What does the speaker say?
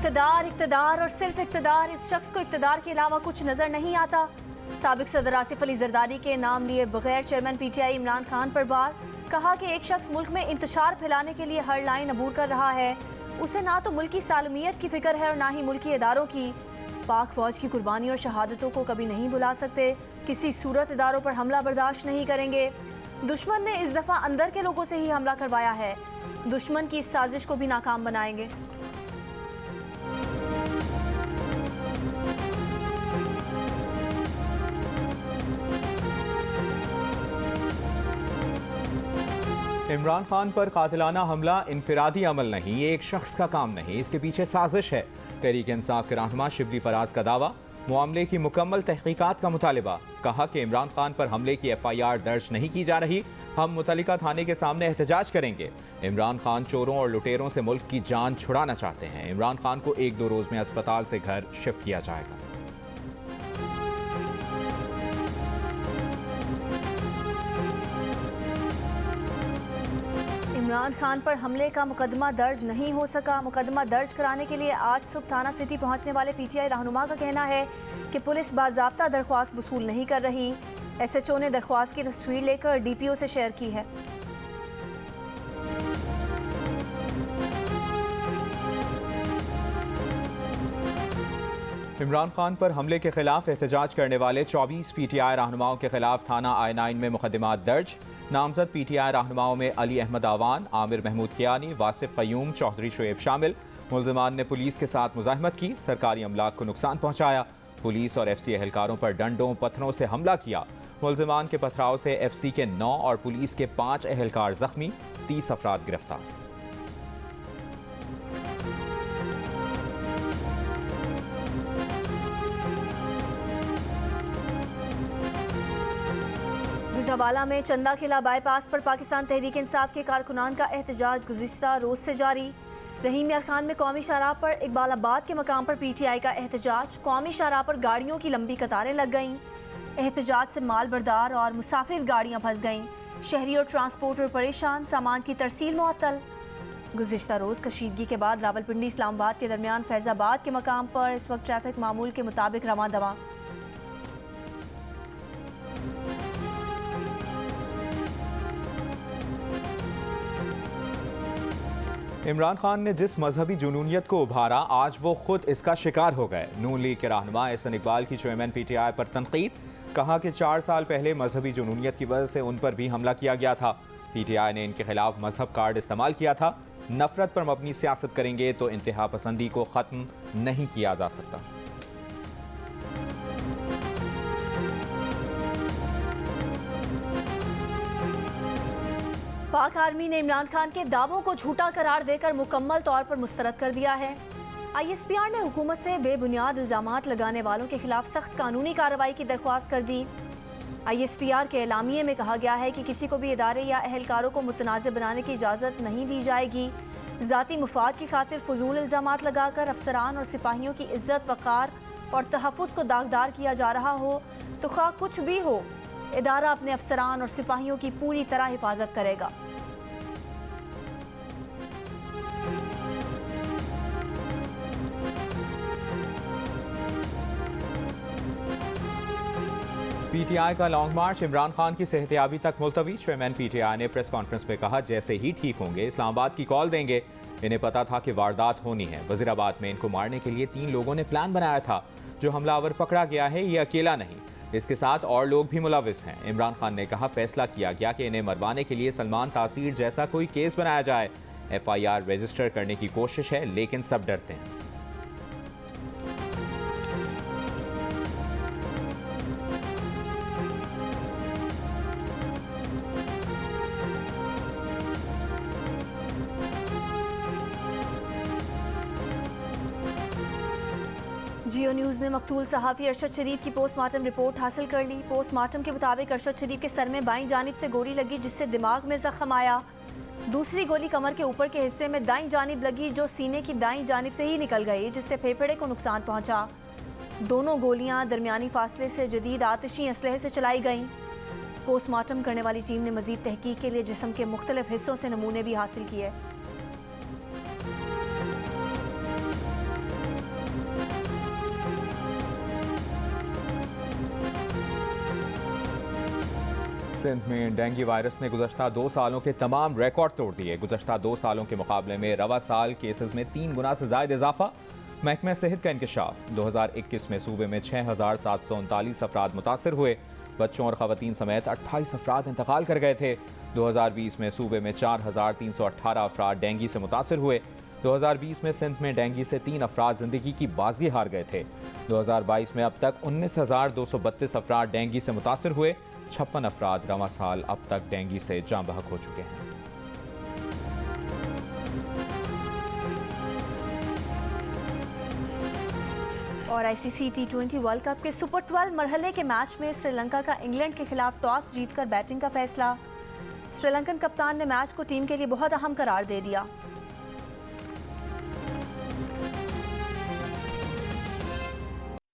इक़्तिदार इक़्तिदार और सिर्फ इक़्तिदार। इस शख्स को इक़्तिदार के अलावा कुछ नजर नहीं आता। साबिक सदर आसिफ अली जरदारी के नाम लिए बगैर चेयरमैन पीटीआई इमरान खान पर वार। कहा कि एक शख्स मुल्क में इंतशार फैलाने के लिए हर लाइन अबूर कर रहा है। उसे ना तो मुल्क की सालमियत की फिक्र है और ना ही मुल्की इदारों की। पाक फौज की कुर्बानी और शहादतों को कभी नहीं भुला सकते। किसी सूरत इदारों पर हमला बर्दाश्त नहीं करेंगे। दुश्मन ने इस दफ़ा अंदर के लोगों से ही हमला करवाया है। दुश्मन की इस साजिश को भी नाकाम बनाएंगे। इमरान खान पर कातिलाना हमला इनफिरादी अमल नहीं, ये एक शख्स का काम नहीं, इसके पीछे साजिश है। तहरीक इंसाफ के रहनुमा शिबली फराज का दावा, मामले की मुकम्मल तहकीकात का मुतालिबा। कहा कि इमरान खान पर हमले की FIR दर्ज नहीं की जा रही, हम मुतल्लिका थाने के सामने एहतजाज करेंगे। इमरान खान चोरों और लुटेरों से मुल्क की जान छुड़ाना चाहते हैं। इमरान खान को 1-2 रोज में अस्पताल से घर शिफ्ट किया जाएगा। इमरान खान पर हमले का मुकदमा दर्ज नहीं हो सका। मुकदमा दर्ज कराने के लिए आज सुबह थाना सिटी पहुंचने वाले PTI रहनुमा का कहना है कि पुलिस बाज़ाब्ता दरख्वास्त वसूल नहीं कर रही। SHO ने दरख्वास्त की तस्वीर लेकर DPO से शेयर की है। इमरान खान पर हमले के खिलाफ एहतजाज करने वाले 24 PTI रहनुमाओं के खिलाफ थाना I-9 में मुकदमात दर्ज। नामजद PTI रहनुमाओं में अली अहमद आवान, आमिर महमूद कियानी, वासिफ क़य्यूम, चौधरी शुएब शामिल। मुल्ज़िमान ने पुलिस के साथ मुज़ाहमत की, सरकारी अमलाक को नुकसान पहुँचाया। पुलिस और FC एहलकारों पर डंडों पत्थरों से हमला किया। मुल्ज़िमान के पथराव से FC के 9 और पुलिस के 5 एहलकार जख्मी, 30 अफराद गिरफ्तार। गुजरावाला में चंदा किला बाईपास पर पाकिस्तान तहरीक इंसाफ के कारकुनान का एहतजाज गुज़िश्ता रोज से जारी। रहीम यार खान में कौमी शाहराह पर इकबालाबाद के मकाम पर PTI का एहतजाज। कौमी शाहराह पर गाड़ियों की लंबी कतारें लग गईं। एहतजाज से माल बरदार और मुसाफिर गाड़ियां फंस गईं। शहरी और ट्रांसपोर्टर परेशान, सामान की तरसील मुअत्तल। गुज़िश्ता रोज़ कशीदगी के बाद रावलपिंडी इस्लामाबाद के दरमियान फैज़ाबाद के मकाम पर इस वक्त ट्रैफिक मामूल के मुताबिक रवां दवां। इमरान खान ने जिस मजहबी जुनूनियत को उभारा, आज वो खुद इसका शिकार हो गए। नून लीग के रहनुमा एहसन इकबाल की चेयरमैन PTI पर तनकीद। कहा कि 4 साल पहले मजहबी जुनूनियत की वजह से उन पर भी हमला किया गया था। PTI ने इनके खिलाफ मजहब कार्ड इस्तेमाल किया था। नफरत पर मबनी सियासत करेंगे तो इंतहा पसंदी को ख़त्म नहीं किया जा सकता। पाक आर्मी ने इमरान खान के दावों को झूठा करार देकर मुकम्मल तौर पर मुस्तरद कर दिया है। ISPR ने हुकूमत से बेबुनियाद इल्ज़ामात लगाने वालों के खिलाफ सख्त कानूनी कार्रवाई की दरख्वास्त कर दी। ISPR के एलामिये में कहा गया है कि किसी को भी इदारे या एहलकारों को मुतनाज़ बनाने की इजाज़त नहीं दी जाएगी। ज़ाती मुफाद की खातिर फजूल इल्ज़ामात लगाकर अफसरान और सिपाहियों की इज़्ज़त, वक़ार और तहफ़्फ़ुज़ को दागदार किया जा रहा हो तो खा कुछ भी हो, इदारा अपने अफसरान और सिपाहियों की पूरी तरह हिफाजत करेगा। PTI का लॉन्ग मार्च इमरान खान की सेहतयाबी तक मुलतवी। चेयरमैन PTI ने प्रेस कॉन्फ्रेंस में कहा, जैसे ही ठीक होंगे इस्लामाबाद की कॉल देंगे। इन्हें पता था कि वारदात होनी है। वजीराबाद में इनको मारने के लिए 3 लोगों ने प्लान बनाया था। जो हमलावर पकड़ा गया है ये अकेला नहीं, इसके साथ और लोग भी मुलविस हैं। इमरान खान ने कहा, फैसला किया गया कि इन्हें मरवाने के लिए सलमान तासीर जैसा कोई केस बनाया जाए। FIR रजिस्टर करने की कोशिश है लेकिन सब डरते हैं। जियो न्यूज़ ने मकतूल सहाफ़ी अरशद शरीफ की पोस्टमार्टम रिपोर्ट हासिल कर ली। पोस्टमार्टम के मुताबिक अरशद शरीफ के सर में बाईं जानिब से गोली लगी जिससे दिमाग में जख्म आया। दूसरी गोली कमर के ऊपर के हिस्से में दाईं जानिब लगी जो सीने की दाईं जानिब से ही निकल गई जिससे फेफड़े को नुकसान पहुंचा। दोनों गोलियां दरमियानी फासले से जदीद आतिशी असलहे से चलाई गईं। पोस्टमार्टम करने वाली टीम ने मजीद तहकीक के लिए जिस्म के मुख्तलिफ हिस्सों से नमूने भी हासिल किए। सिंध में डेंगू वायरस ने गुज़श्ता 2 सालों के तमाम रिकॉर्ड तोड़ दिए। गुज़श्ता 2 सालों के मुकाबले में रवा साल केसेस में 3 गुना से ज़ायद इजाफा। महकमा सेहत का इंकशाफ, 2021 में सूबे में 6,739 अफराद मुतासर हुए। बच्चों और ख़वातीन समेत 28 अफराद इंतकाल कर गए थे। 2020 में सूबे में 4,318 अफराद डेंगू से मुतासर हुए। 2020 में सिंध में डेंगू से 3 अफराद ज़िंदगी की बाज़गी हार गए थे। 2022 में अब तक 19,232 अफराद डेंगू से मुतासर हुए। 56 अफराद रवा साल अब तक डेंगू से जाँ बहक हो चुके हैं। और ICC T20 वर्ल्ड कप के सुपर 12 मरहले के मैच में श्रीलंका का इंग्लैंड के खिलाफ टॉस जीतकर बैटिंग का फैसला। श्रीलंकन कप्तान ने मैच को टीम के लिए बहुत अहम करार दे दिया।